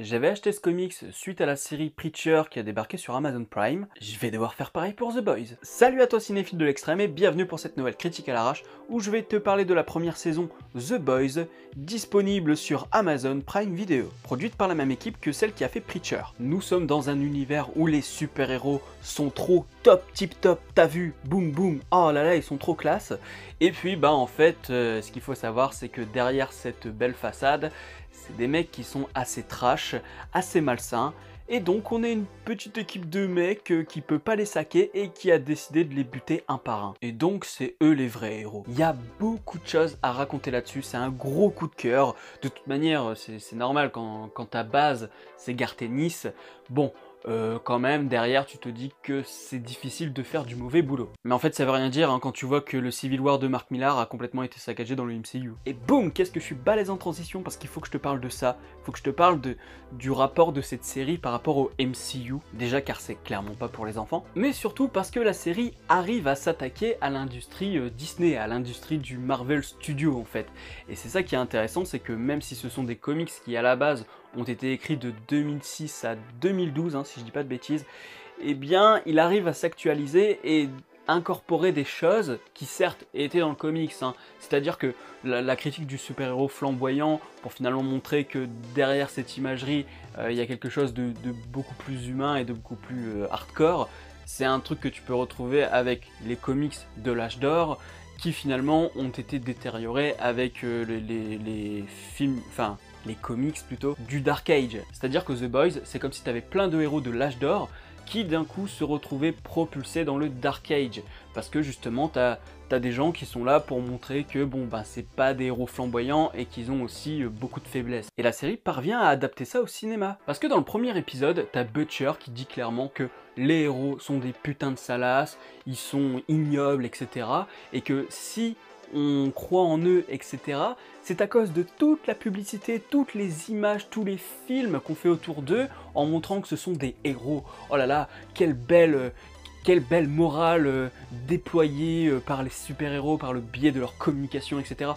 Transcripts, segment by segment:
J'avais acheté ce comics suite à la série Preacher qui a débarqué sur Amazon Prime. Je vais devoir faire pareil pour The Boys. Salut à toi cinéphile de l'extrême et bienvenue pour cette nouvelle critique à l'arrache où je vais te parler de la première saison The Boys, disponible sur Amazon Prime Video, produite par la même équipe que celle qui a fait Preacher. Nous sommes dans un univers où les super-héros sont trop top, tip top, t'as vu, boum boum, oh là là, ils sont trop classe. Et puis en fait, ce qu'il faut savoir c'est que derrière cette belle façade, c'est des mecs qui sont assez trash, assez malsains, et donc on est une petite équipe de mecs qui peut pas les saquer et qui a décidé de les buter un par un. Et donc c'est eux les vrais héros. Il y a beaucoup de choses à raconter là-dessus, c'est un gros coup de cœur. De toute manière, c'est normal quand ta base c'est Gartenis. Bon, quand même, derrière, tu te dis que c'est difficile de faire du mauvais boulot. Mais en fait, ça veut rien dire quand tu vois que le Civil War de Mark Millar a complètement été saccagé dans le MCU. Et boum, qu'est-ce que je suis balèze en transition parce qu'il faut que je te parle de ça. Il faut que je te parle du rapport de cette série par rapport au MCU. Déjà car c'est clairement pas pour les enfants. Mais surtout parce que la série arrive à s'attaquer à l'industrie Disney, à l'industrie du Marvel Studio en fait. Et c'est ça qui est intéressant, c'est que même si ce sont des comics qui à la base ont été écrits de 2006 à 2012, si je dis pas de bêtises, eh bien il arrive à s'actualiser et incorporer des choses qui certes étaient dans le comics, c'est-à-dire que la critique du super-héros flamboyant pour finalement montrer que derrière cette imagerie il y a quelque chose de beaucoup plus humain et de beaucoup plus hardcore, c'est un truc que tu peux retrouver avec les comics de l'âge d'or qui finalement ont été détériorés avec les films, les comics plutôt, du Dark Age. C'est-à-dire que The Boys, c'est comme si tu avais plein de héros de l'âge d'or qui d'un coup se retrouvaient propulsés dans le Dark Age. Parce que justement, t'as des gens qui sont là pour montrer que c'est pas des héros flamboyants et qu'ils ont aussi beaucoup de faiblesses. Et la série parvient à adapter ça au cinéma. Parce que dans le premier épisode, t'as Butcher qui dit clairement que les héros sont des putains de salaces, ils sont ignobles, etc. Et que si on croit en eux, etc., c'est à cause de toute la publicité, toutes les images, tous les films qu'on fait autour d'eux en montrant que ce sont des héros. Oh là là, quelle belle morale déployée par les super-héros, par le biais de leur communication, etc.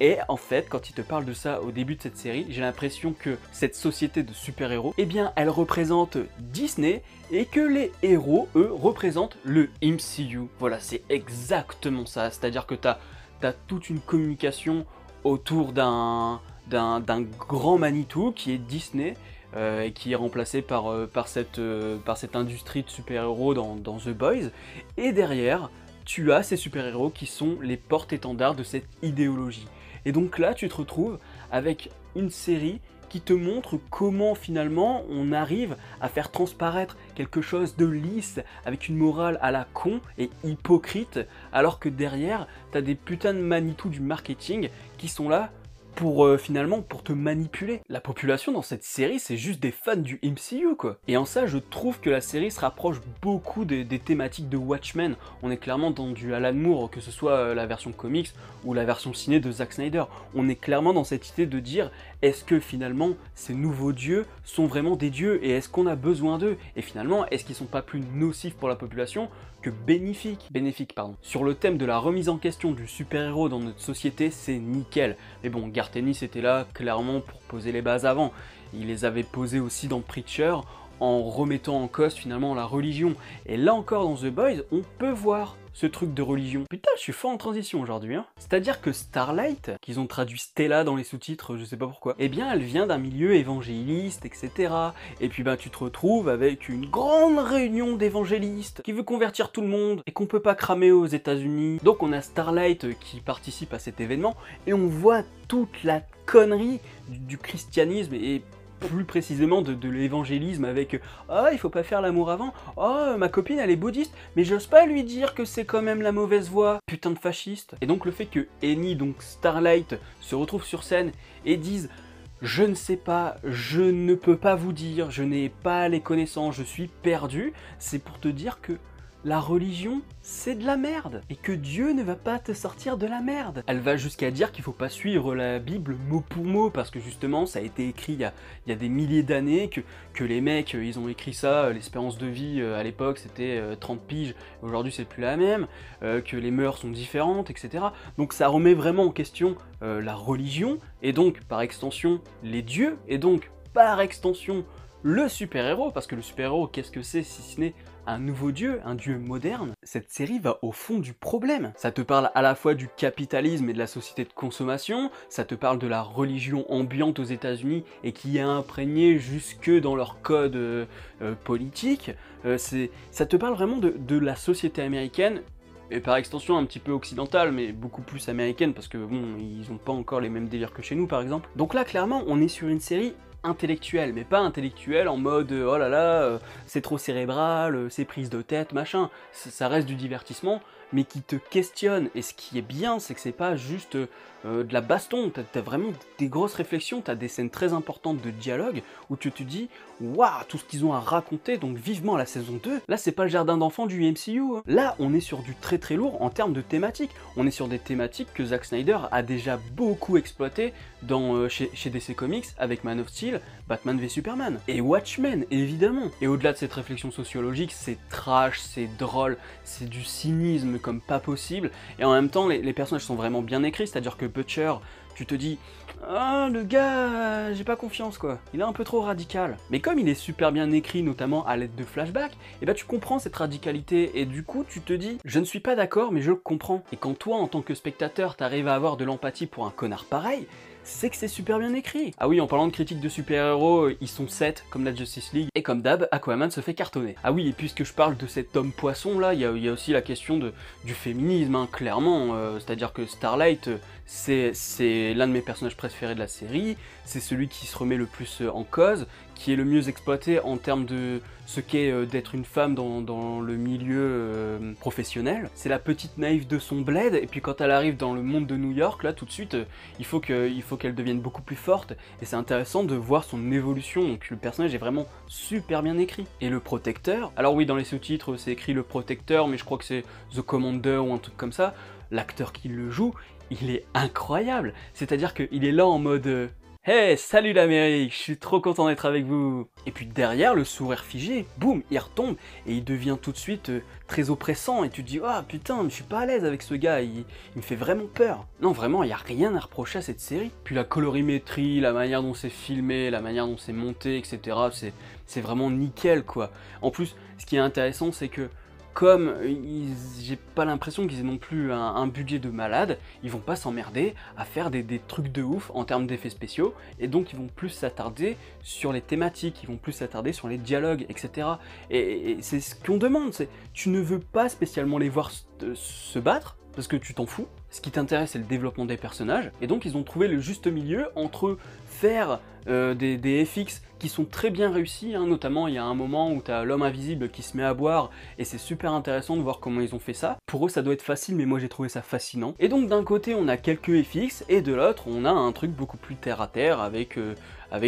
Et en fait, quand ils te parlent de ça au début de cette série, j'ai l'impression que cette société de super-héros, eh bien, elle représente Disney et que les héros, eux, représentent le MCU. Voilà, c'est exactement ça. C'est-à-dire que t'as toute une communication autour d'un grand Manitou qui est Disney et qui est remplacé par cette industrie de super-héros dans The Boys. Et derrière, tu as ces super-héros qui sont les porte-étendards de cette idéologie. Et donc là, tu te retrouves avec une série qui te montre comment finalement on arrive à faire transparaître quelque chose de lisse avec une morale à la con et hypocrite, alors que derrière, t'as des putains de Manitou du marketing qui sont là pour finalement pour te manipuler. La population dans cette série, c'est juste des fans du MCU quoi. Et en ça, je trouve que la série se rapproche beaucoup des thématiques de Watchmen. On est clairement dans du Alan Moore, que ce soit la version comics ou la version ciné de Zack Snyder. On est clairement dans cette idée de dire, est-ce que finalement ces nouveaux dieux sont vraiment des dieux et est-ce qu'on a besoin d'eux? Et finalement, est-ce qu'ils sont pas plus nocifs pour la population que bénéfiques? Sur le thème de la remise en question du super-héros dans notre société, c'est nickel. Mais bon, Gartenis était là clairement pour poser les bases avant. Il les avait posées aussi dans Preacher en remettant en cause finalement la religion. Et là encore dans The Boys, on peut voir ce truc de religion. Putain, je suis fort en transition aujourd'hui, C'est-à-dire que Starlight, qu'ils ont traduit Stella dans les sous-titres, je sais pas pourquoi, eh bien elle vient d'un milieu évangéliste, etc. Et puis tu te retrouves avec une grande réunion d'évangélistes qui veut convertir tout le monde et qu'on peut pas cramer aux États-Unis. Donc on a Starlight qui participe à cet événement et on voit toute la connerie du christianisme et plus précisément de l'évangélisme avec « Ah, il faut pas faire l'amour avant. Oh, ma copine, elle est bouddhiste, mais j'ose pas lui dire que c'est quand même la mauvaise voie. Putain de fasciste. » Et donc le fait que Annie, donc Starlight, se retrouve sur scène et dise « Je ne sais pas, je ne peux pas vous dire, je n'ai pas les connaissances, je suis perdu », c'est pour te dire que la religion, c'est de la merde, et que Dieu ne va pas te sortir de la merde. Elle va jusqu'à dire qu'il faut pas suivre la Bible mot pour mot, parce que justement, ça a été écrit il y a des milliers d'années, que les mecs, ils ont écrit ça, l'espérance de vie à l'époque c'était 30 piges, aujourd'hui c'est plus la même, que les mœurs sont différentes, etc. Donc ça remet vraiment en question la religion, et donc par extension les dieux, et donc par extension le super-héros, parce que le super-héros, qu'est-ce que c'est si ce n'est un nouveau dieu, un dieu moderne? Cette série va au fond du problème. Ça te parle à la fois du capitalisme et de la société de consommation, ça te parle de la religion ambiante aux États-Unis et qui est imprégnée jusque dans leur code politique. Ça te parle vraiment de la société américaine, et par extension un petit peu occidentale, mais beaucoup plus américaine, parce que bon, ils n'ont pas encore les mêmes délires que chez nous par exemple. Donc là, clairement, on est sur une série intellectuelle, mais pas intellectuelle en mode oh là là, c'est trop cérébral, c'est prise de tête, machin. Ça reste du divertissement, mais qui te questionne. Et ce qui est bien, c'est que c'est pas juste de la baston, t'as vraiment des grosses réflexions, t'as des scènes très importantes de dialogue où tu te dis waouh, tout ce qu'ils ont à raconter, donc vivement la saison 2. Là, c'est pas le jardin d'enfants du MCU. Hein. Là, on est sur du très très lourd en termes de thématiques. On est sur des thématiques que Zack Snyder a déjà beaucoup exploitées chez DC Comics avec Man of Steel, Batman v Superman et Watchmen, évidemment. Et au-delà de cette réflexion sociologique, c'est trash, c'est drôle, c'est du cynisme comme pas possible. Et en même temps, les personnages sont vraiment bien écrits, c'est-à-dire que Butcher, tu te dis ah, le gars, j'ai pas confiance quoi, il est un peu trop radical. Mais comme il est super bien écrit, notamment à l'aide de flashbacks, et bah tu comprends cette radicalité, et du coup tu te dis, je ne suis pas d'accord mais je le comprends. Et quand toi en tant que spectateur t'arrives à avoir de l'empathie pour un connard pareil, c'est que c'est super bien écrit. Ah oui, en parlant de critiques de super-héros, ils sont 7 comme la Justice League, et comme d'hab, Aquaman se fait cartonner. Ah oui, et puisque je parle de cet homme poisson là, il y a aussi la question du féminisme, hein, clairement, c'est-à-dire que Starlight, c'est l'un de mes personnages préférés de la série, c'est celui qui se remet le plus en cause, qui est le mieux exploité en termes de ce qu'est d'être une femme dans le milieu professionnel. C'est la petite naïve de son bled, et puis quand elle arrive dans le monde de New York, là tout de suite, il faut qu'elle devienne beaucoup plus forte, et c'est intéressant de voir son évolution, donc le personnage est vraiment super bien écrit. Et le protecteur, alors oui dans les sous-titres c'est écrit le protecteur, mais je crois que c'est The Commander ou un truc comme ça, l'acteur qui le joue, il est incroyable, c'est-à-dire qu'il est là en mode hey, salut l'Amérique, je suis trop content d'être avec vous. Et puis derrière, le sourire figé, boum, il retombe et il devient tout de suite très oppressant et tu te dis ah putain, je suis pas à l'aise avec ce gars, il me fait vraiment peur. Non, vraiment, il y a rien à reprocher à cette série. Puis la colorimétrie, la manière dont c'est filmé, la manière dont c'est monté, etc., c'est vraiment nickel quoi. En plus, ce qui est intéressant, c'est que comme j'ai pas l'impression qu'ils aient non plus un budget de malade, ils vont pas s'emmerder à faire des trucs de ouf en termes d'effets spéciaux, et donc ils vont plus s'attarder sur les thématiques, ils vont plus s'attarder sur les dialogues, etc. Et c'est ce qu'on demande, c'est tu ne veux pas spécialement les voir se battre, parce que tu t'en fous. Ce qui t'intéresse, c'est le développement des personnages, et donc ils ont trouvé le juste milieu entre faire des FX qui sont très bien réussis, hein. Notamment il y a un moment où t'as l'homme invisible qui se met à boire, et c'est super intéressant de voir comment ils ont fait ça. Pour eux ça doit être facile, mais moi j'ai trouvé ça fascinant. Et donc d'un côté on a quelques FX, et de l'autre on a un truc beaucoup plus terre à terre, avec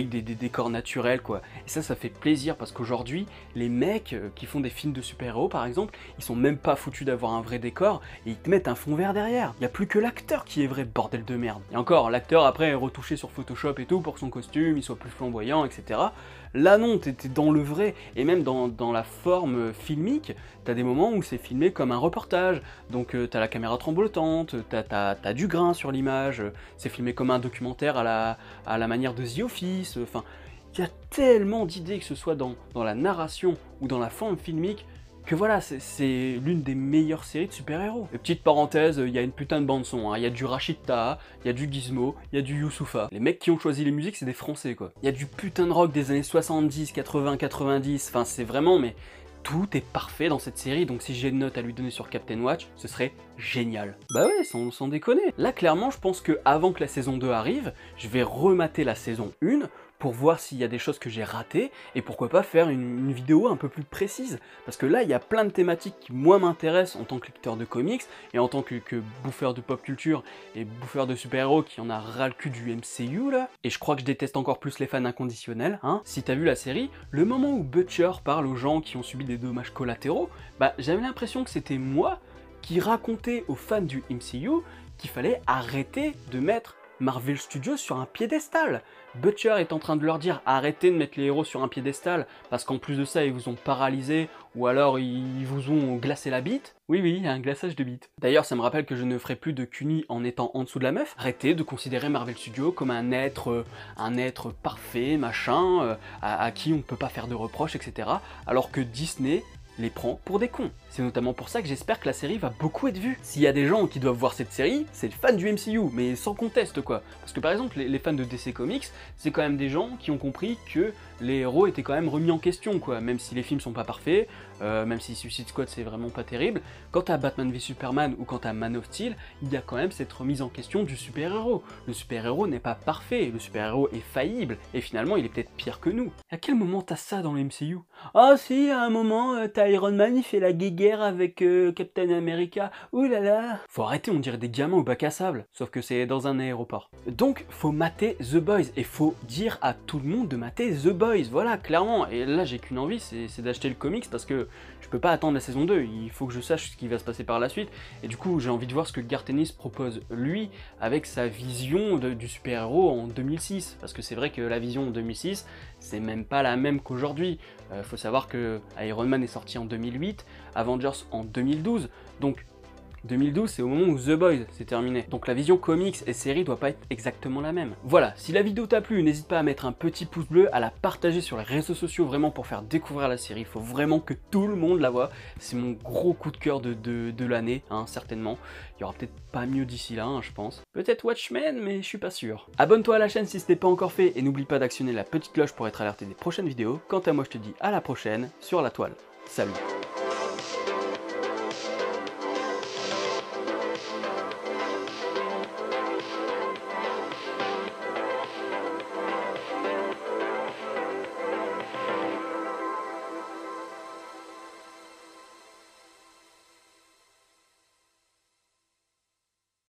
des décors naturels quoi. Et ça fait plaisir, parce qu'aujourd'hui, les mecs qui font des films de super-héros par exemple, ils sont même pas foutus d'avoir un vrai décor, et ils te mettent un fond vert derrière. Il y a plus que l'acteur qui est vrai, bordel de merde. Et encore, l'acteur après est retouché sur Photoshop et tout pour que son costume il soit plus flamboyant, etc. Là non, t'es dans le vrai, et même dans la forme filmique, t'as des moments où c'est filmé comme un reportage, donc t'as la caméra tremblotante, t'as du grain sur l'image, c'est filmé comme un documentaire à la manière de The Office, enfin, il y a tellement d'idées, que ce soit dans la narration ou dans la forme filmique, que voilà, c'est l'une des meilleures séries de super-héros. Et petite parenthèse, il y a une putain de bande-son, hein. Il y a du Rachid Taha, il y a du Gizmo, il y a du Youssoupha. Les mecs qui ont choisi les musiques, c'est des Français, quoi. Il y a du putain de rock des années 70, 80, 90, enfin c'est vraiment, mais tout est parfait dans cette série, donc si j'ai une note à lui donner sur Captain Watch, ce serait génial. Bah ouais, sans déconner. Là, clairement, je pense que avant que la saison 2 arrive, je vais remater la saison 1, pour voir s'il y a des choses que j'ai ratées, et pourquoi pas faire une vidéo un peu plus précise. Parce que là, il y a plein de thématiques qui, moi, m'intéressent en tant que lecteur de comics, et en tant que bouffeur de pop culture, et bouffeur de super-héros qui en a ras le cul du MCU, là. Et je crois que je déteste encore plus les fans inconditionnels, hein. Si t'as vu la série, le moment où Butcher parle aux gens qui ont subi des dommages collatéraux, bah, j'avais l'impression que c'était moi qui racontais aux fans du MCU qu'il fallait arrêter de mettre Marvel Studios sur un piédestal. Butcher est en train de leur dire arrêtez de mettre les héros sur un piédestal parce qu'en plus de ça ils vous ont paralysé ou alors ils vous ont glacé la bite. Oui, il y a un glaçage de bite. D'ailleurs, ça me rappelle que je ne ferai plus de Kuni en étant en dessous de la meuf. Arrêtez de considérer Marvel Studios comme un être parfait, machin, à qui on ne peut pas faire de reproches, etc. Alors que Disney les prend pour des cons. C'est notamment pour ça que j'espère que la série va beaucoup être vue. S'il y a des gens qui doivent voir cette série, c'est les fans du MCU, mais sans conteste quoi. Parce que par exemple, les fans de DC Comics, c'est quand même des gens qui ont compris que les héros étaient quand même remis en question quoi, même si les films sont pas parfaits, même si Suicide Squad c'est vraiment pas terrible. Quant à Batman v Superman ou quant à Man of Steel, il y a quand même cette remise en question du super-héros. Le super-héros n'est pas parfait, le super-héros est faillible, et finalement il est peut-être pire que nous. À quel moment t'as ça dans le MCU? Ah si, à un moment, t'as Iron Man, il fait la guéguerre avec Captain America, ouh là là. Faut arrêter, on dirait des gamins au bac à sable, sauf que c'est dans un aéroport. Donc faut mater The Boys, et faut dire à tout le monde de mater The Boys, voilà, clairement. Et là j'ai qu'une envie, c'est d'acheter le comics, parce que je peux pas attendre la saison 2, il faut que je sache ce qui va se passer par la suite, et du coup j'ai envie de voir ce que Garth Ennis propose lui, avec sa vision du super-héros en 2006, parce que c'est vrai que la vision en 2006, c'est même pas la même qu'aujourd'hui. Faut savoir que Iron Man est sorti en 2008, Avengers en 2012, donc 2012 c'est au moment où The Boys s'est terminé. Donc la vision comics et série doit pas être exactement la même. Voilà, si la vidéo t'a plu, n'hésite pas à mettre un petit pouce bleu, à la partager sur les réseaux sociaux vraiment pour faire découvrir la série. Il faut vraiment que tout le monde la voit. C'est mon gros coup de cœur de l'année, hein, certainement. Il y aura peut-être pas mieux d'ici là, hein, je pense. Peut-être Watchmen, mais je suis pas sûr. Abonne-toi à la chaîne si ce n'est pas encore fait et n'oublie pas d'actionner la petite cloche pour être alerté des prochaines vidéos. Quant à moi, je te dis à la prochaine sur la toile. Salut!